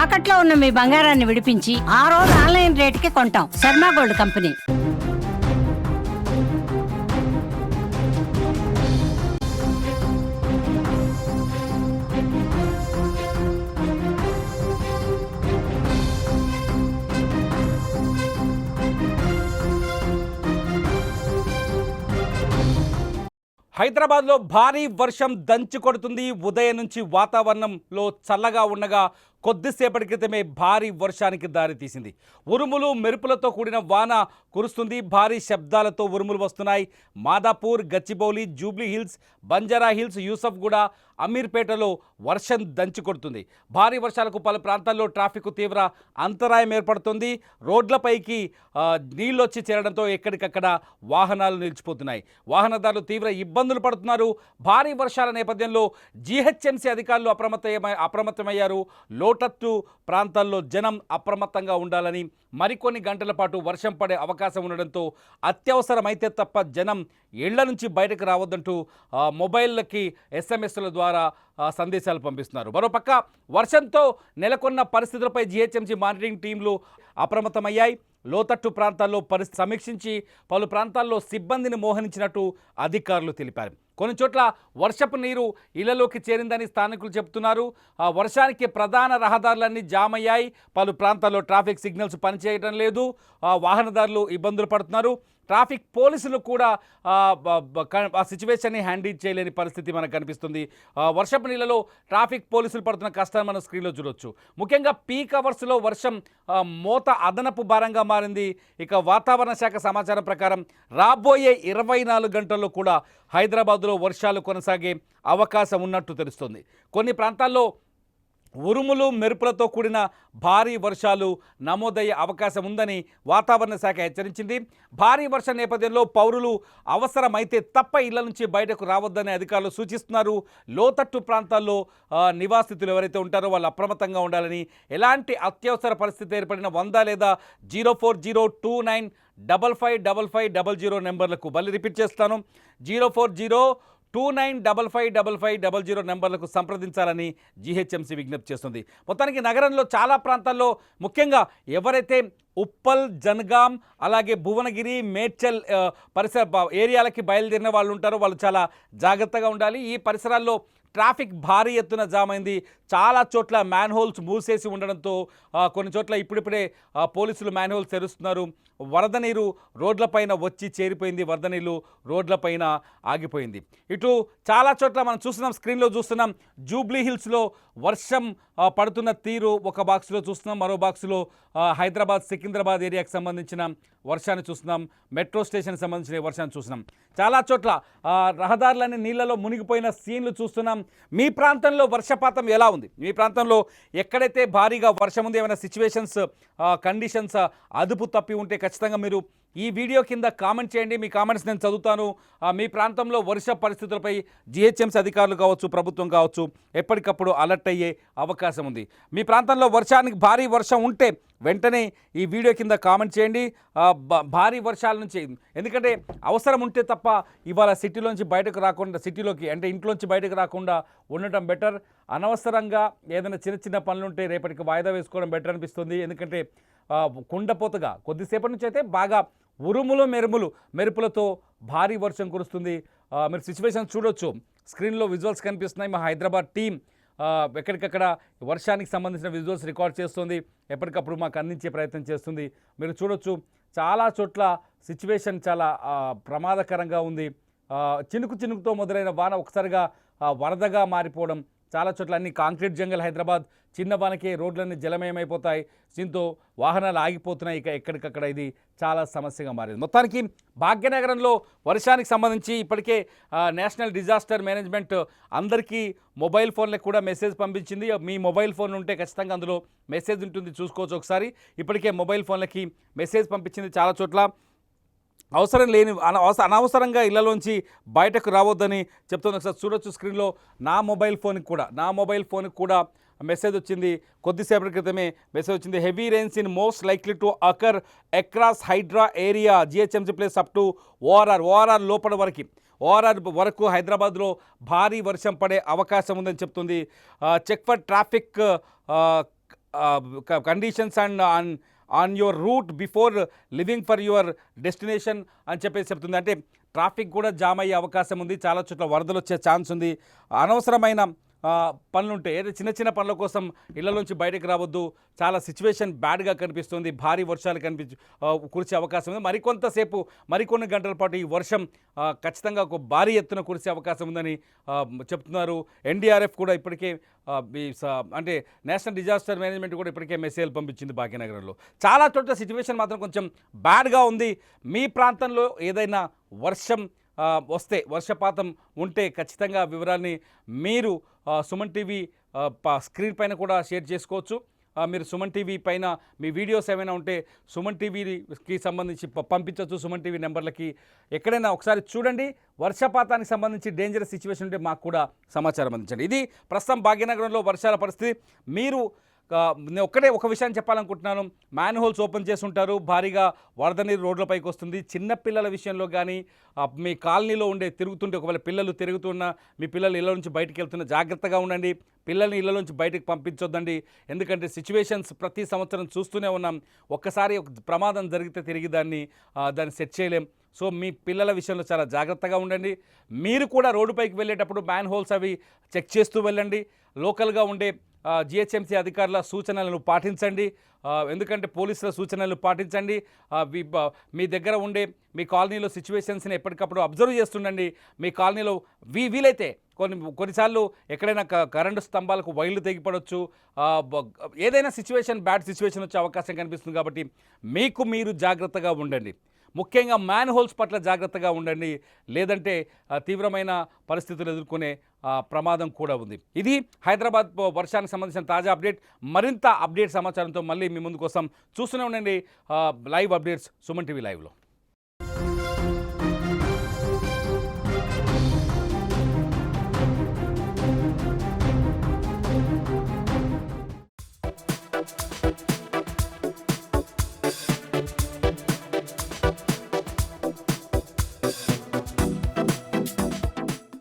తాకట్లో ఉన్న మీ బంగారాన్ని విడిపించి ఆ రోజు ఆన్లైన్ రేటుకి కొంటాం. Sharma gold company. హైదరాబాద్లో భారీ వర్షం దంచి కొడుతుంది. ఉదయం నుంచి వాతావరణంలో చల్లగా ఉండగా కొద్దిసేపటి క్రితమే భారీ వర్షానికి దారితీసింది. ఉరుములు మెరుపులతో కూడిన వాన కురుస్తుంది. భారీ శబ్దాలతో ఉరుములు వస్తున్నాయి. Madhapur, Gachibowli, Jubilee Hills, Banjara Hills, Yousufguda, అమీర్పేటలో వర్షం దంచి కొడుతుంది. భారీ వర్షాలకు పలు ప్రాంతాల్లో ట్రాఫిక్ తీవ్ర అంతరాయం ఏర్పడుతుంది. రోడ్లపైకి నీళ్ళు వచ్చి చేరడంతో ఎక్కడికక్కడ వాహనాలు నిలిచిపోతున్నాయి. వాహనదారులు తీవ్ర ఇబ్బందులు పడుతున్నారు. భారీ వర్షాల నేపథ్యంలో జీహెచ్ఎంసీ అధికారులు అప్రమత్తమయ్యారు. లోతట్టు ప్రాంతాల్లో జనం అప్రమత్తంగా ఉండాలని, మరికొన్ని గంటల పాటు వర్షం పడే అవకాశం ఉండడంతో అత్యవసరమైతే తప్ప జనం ఇళ్ల నుంచి బయటకు రావద్దంటూ మొబైల్లకి ఎస్ఎంఎస్ల ద్వారా సందేశాలు పంపిస్తున్నారు. మరోపక్క వర్షంతో నెలకొన్న పరిస్థితులపై జీహెచ్ఎంసీ మానిటరింగ్ టీంలు అప్రమత్తమయ్యాయి. లోతట్టు ప్రాంతాల్లో పరిస్థితి సమీక్షించి పలు ప్రాంతాల్లో సిబ్బందిని మోహరించినట్టు అధికారులు తెలిపారు. కొన్ని చోట్ల వర్షపు నీరు ఇళ్లలోకి చేరిందని స్థానికులు చెబుతున్నారు. వర్షానికి ప్రధాన రహదారులన్నీ జామ్ అయ్యాయి. పలు ప్రాంతాల్లో ట్రాఫిక్ సిగ్నల్స్ పనిచేయడం లేదు. వాహనదారులు ఇబ్బందులు పడుతున్నారు. ట్రాఫిక్ పోలీసులు కూడా ఆ సిచ్యువేషన్ని హ్యాండిల్ చేయలేని పరిస్థితి మనకు కనిపిస్తుంది. వర్షపు నీళ్ళలో ట్రాఫిక్ పోలీసులు పడుతున్న కష్టాన్ని మనం స్క్రీన్లో చూడొచ్చు. ముఖ్యంగా పీక్ అవర్స్లో వర్షం మోత అదనపు భారంగా మారింది. ఇక వాతావరణ శాఖ సమాచారం ప్రకారం రాబోయే 24 గంటల్లో కూడా హైదరాబాద్లో వర్షాలు కొనసాగే అవకాశం ఉన్నట్టు తెలుస్తుంది. కొన్ని ప్రాంతాల్లో ఉరుములు మెరుపులతో కూడిన భారీ వర్షాలు నమోదయ్యే అవకాశం ఉందని వాతావరణ శాఖ హెచ్చరించింది. భారీ వర్షం నేపథ్యంలో పౌరులు అవసరమైతే తప్ప ఇళ్ల నుంచి బయటకు రావద్దని అధికారులు సూచిస్తున్నారు. లోతట్టు ప్రాంతాల్లో నివాసితులు ఎవరైతే ఉంటారో వాళ్ళు అప్రమత్తంగా ఉండాలని, ఎలాంటి అత్యవసర పరిస్థితి ఏర్పడిన 100 లేదా 04029555500 నెంబర్లకు మళ్ళీ రిపీట్ చేస్తాను. 04029555500 నెంబర్లకు సంప్రదించాలని జీహెచ్ఎంసీ విజ్ఞప్తి చేస్తుంది. మొత్తానికి నగరంలో చాలా ప్రాంతాల్లో ముఖ్యంగా ఎవరైతే ఉప్పల్, జనగాం, అలాగే భువనగిరి, మేడ్చల్ పరిసర ఏరియాలకి బయలుదేరిన వాళ్ళు ఉంటారో వాళ్ళు చాలా జాగ్రత్తగా ఉండాలి. ఈ పరిసరాల్లో ట్రాఫిక్ భారీ ఎత్తున జామ్ అయింది. చాలా చోట్ల మ్యాన్ హోల్స్ మూసేసి ఉండడంతో కొన్ని చోట్ల ఇప్పుడిప్పుడే పోలీసులు మ్యాన్ హోల్స్ తెరుస్తున్నారు. వరద నీరు రోడ్లపైన వచ్చి చేరిపోయింది. వరద నీరు రోడ్లపైన ఆగిపోయింది. ఇటు చాలా చోట్ల మనం చూస్తున్నాం, స్క్రీన్లో చూస్తున్నాం. జూబ్లీ హిల్స్లో వర్షం పడుతున్న తీరు ఒక బాక్స్లో చూస్తున్నాం. మరో బాక్స్లో హైదరాబాద్, సికింద్రాబాద్ ఏరియాకి సంబంధించిన వర్షాన్ని చూస్తున్నాం. మెట్రో స్టేషన్కి సంబంధించిన వర్షాన్ని చూస్తున్నాం. చాలా చోట్ల రహదారులన్నీ నీళ్లలో మునిగిపోయిన సీన్లు చూస్తున్నాం. మీ ప్రాంతంలో వర్షపాతం ఎలా ఉంది? మీ ప్రాంతంలో ఎక్కడైతే భారీగా వర్షం ఉంది, ఏమైనా సిచ్యువేషన్స్ కండిషన్స్ అదుపు తప్పి ఉంటే ఖచ్చితంగా మీరు ఈ వీడియో కింద కామెంట్ చేయండి. మీ కామెంట్స్ నేను చదువుతాను. మీ ప్రాంతంలో వర్ష పరిస్థితులపై జీహెచ్ఎంసీ అధికారులు కావచ్చు, ప్రభుత్వం కావచ్చు, ఎప్పటికప్పుడు అలర్ట్ అయ్యే అవకాశం ఉంది. మీ ప్రాంతంలో వర్షానికి భారీ వర్షం ఉంటే వెంటనే ఈ వీడియో కింద కామెంట్ చేయండి. భారీ వర్షాల నుంచి, ఎందుకంటే అవసరం ఉంటే తప్ప ఇవాళ సిటీలోంచి బయటకు రాకుండా, సిటీలోకి అంటే ఇంట్లోంచి బయటకు రాకుండా ఉండటం బెటర్. అనవసరంగా ఏదైనా చిన్న చిన్న పనులు ఉంటే రేపటికి వాయిదా వేసుకోవడం బెటర్ అనిపిస్తుంది. ఎందుకంటే కుండపోతగా కొద్దిసేపటి నుంచి అయితే బాగా ఉరుములు మెరుపులతో భారీ వర్షం కురుస్తుంది. మీరు సిచ్యువేషన్ చూడొచ్చు. స్క్రీన్లో విజువల్స్ కనిపిస్తున్నాయి. మా హైదరాబాద్ టీం ఎక్కడికక్కడ వర్షానికి సంబంధించిన విజువల్స్ రికార్డ్ చేస్తుంది. ఎప్పటికప్పుడు మాకు అందించే ప్రయత్నం చేస్తుంది. మీరు చూడొచ్చు, చాలా చోట్ల సిచ్యువేషన్ చాలా ప్రమాదకరంగా ఉంది. చినుకుతో మొదలైన వాన ఒకసారిగా వరదగా మారిపోవడం, చాలా చోట్ల అన్ని కాంక్రీట్ జంగల్ హైదరాబాద్. చిన్న వానకే రోడ్లన్నీ జలమయమైపోతాయి. దీంతో వాహనాలు ఆగిపోతున్నాయి. ఇక ఎక్కడికక్కడ ఇది చాలా సమస్యగా మారింది. మొత్తానికి భాగ్యనగరంలో వర్షానికి సంబంధించి ఇప్పటికే నేషనల్ డిజాస్టర్ మేనేజ్మెంట్ అందరికీ మొబైల్ ఫోన్లకు కూడా మెసేజ్ పంపించింది. మీ మొబైల్ ఫోన్ ఉంటే ఖచ్చితంగా అందులో మెసేజ్ ఉంటుంది, చూసుకోవచ్చు ఒకసారి. ఇప్పటికే మొబైల్ ఫోన్లకి మెసేజ్ పంపించింది. చాలా చోట్ల అవసరం లేని అనవసరంగా ఇళ్లలోంచి బయటకు రావద్దని చెప్తుంది. ఒకసారి చూడొచ్చు స్క్రీన్లో. నా మొబైల్ ఫోన్కి కూడా మెసేజ్ వచ్చింది. కొద్దిసేపటి క్రితమే మెసేజ్ వచ్చింది. Heavy rains in most likely to occur across Hydraa area, GHMC place up to ORR లోపల వరకు హైదరాబాద్లో భారీ వర్షం పడే అవకాశం ఉందని చెప్తుంది. Check for traffic conditions and on your route before leaving for your destination అని చెప్పేసి చెప్తుంది. అంటే ట్రాఫిక్ కూడా జామ్ అయ్యే అవకాశం ఉంది, చాలా చోట్ల వరదలు వచ్చే ఛాన్స్ ఉంది. అనవసరమైన పనులుంటే ఏదో చిన్న చిన్న పనుల కోసం ఇళ్లలోంచి బయటకు రావద్దు. చాలా సిచ్యువేషన్ బ్యాడ్గా కనిపిస్తుంది, భారీ వర్షాలు కురిసే అవకాశం ఉంది. మరికొన్ని గంటల పాటు ఈ వర్షం ఖచ్చితంగా ఒక భారీ ఎత్తున కురిసే అవకాశం ఉందని చెప్తున్నారు. ఎన్డీఆర్ఎఫ్ కూడా ఇప్పటికే అంటే నేషనల్ డిజాస్టర్ మేనేజ్మెంట్ కూడా ఇప్పటికే మెసేజ్ పంపించింది భాగ్యనగరంలో. చాలా చోట్ల సిచ్యువేషన్ మాత్రం కొంచెం బ్యాడ్గా ఉంది. మీ ప్రాంతంలో ఏదైనా వర్షపాతం ఉంటే ఖచ్చితంగా వివరాల్ని మీరు సుమన్ టీవీ స్క్రీన్ పైన కూడా షేర్ చేసుకోవచ్చు. మీరు సుమన్ టీవీ పైన మీ వీడియోస్ ఏమైనా ఉంటే సుమన్ టీవీకి సంబంధించి పంపించవచ్చు. సుమన్ టీవీ నెంబర్లకి ఎక్కడైనా ఒకసారి చూడండి. వర్షపాతానికి సంబంధించి డేంజరస్ సిచ్యువేషన్ ఉంటే మాకు కూడా సమాచారం అందించండి. ఇది ప్రస్తుతం భాగ్యనగరంలో వర్షాల పరిస్థితి. మీరు నేను ఒక విషయాన్ని చెప్పాలనుకుంటున్నాను. మ్యాన్ హోల్స్ ఓపెన్ చేసి ఉంటారు, భారీగా వరద నీరు రోడ్లపైకి వస్తుంది. చిన్నపిల్లల విషయంలో కానీ మీ కాలనీలో తిరుగుతుంటే ఒకవేళ పిల్లలు తిరుగుతున్నా, మీ పిల్లలు ఇళ్ళ నుంచి బయటికి వెళ్తున్న జాగ్రత్తగా ఉండండి. పిల్లల్ని ఇళ్ళ నుంచి బయటకు పంపించొద్దండి. ఎందుకంటే సిచ్యువేషన్స్ ప్రతి సంవత్సరం చూస్తూనే ఉన్నాం. ఒక్కసారి ఒక ప్రమాదం జరిగితే తిరిగి దాన్ని సెట్ చేయలేం. సో మీ పిల్లల విషయంలో చాలా జాగ్రత్తగా ఉండండి. మీరు కూడా రోడ్డుపైకి వెళ్ళేటప్పుడు మ్యాన్ హోల్స్ అవి చెక్ చేస్తూ వెళ్ళండి. లోకల్గా ఉండే జిహెచ్ఎంసీ అధికారుల సూచనలను పాటించండి. ఎందుకంటే పోలీసుల సూచనలు పాటించండి. మీ దగ్గర మీ కాలనీలో సిచ్యువేషన్స్ని ఎప్పటికప్పుడు అబ్జర్వ్ చేస్తుండండి. మీ కాలనీలో వీలైతే కొన్నిసార్లు ఎక్కడైనా కరెంటు స్తంభాలకు వైర్లు తెగిపడవచ్చు. ఏదైనా బ్యాడ్ సిచ్యువేషన్ వచ్చే అవకాశం కనిపిస్తుంది. కాబట్టి మీరు జాగ్రత్తగా ఉండండి. ముఖ్యంగా మ్యాన్ హోల్స్ పట్ల జాగ్రత్తగా ఉండండి. లేదంటే తీవ్రమైన పరిస్థితులు ఎదుర్కొనే ప్రమాదం కూడా ఉంది. ఇది హైదరాబాద్ వర్షానికి సంబంధించిన తాజా అప్డేట్. మరింత అప్డేట్ సమాచారంతో మళ్ళీ మీ ముందు కోసం చూస్తూనే ఉండండి లైవ్ అప్డేట్స్ సుమన్ టీవీ లైవ్లో.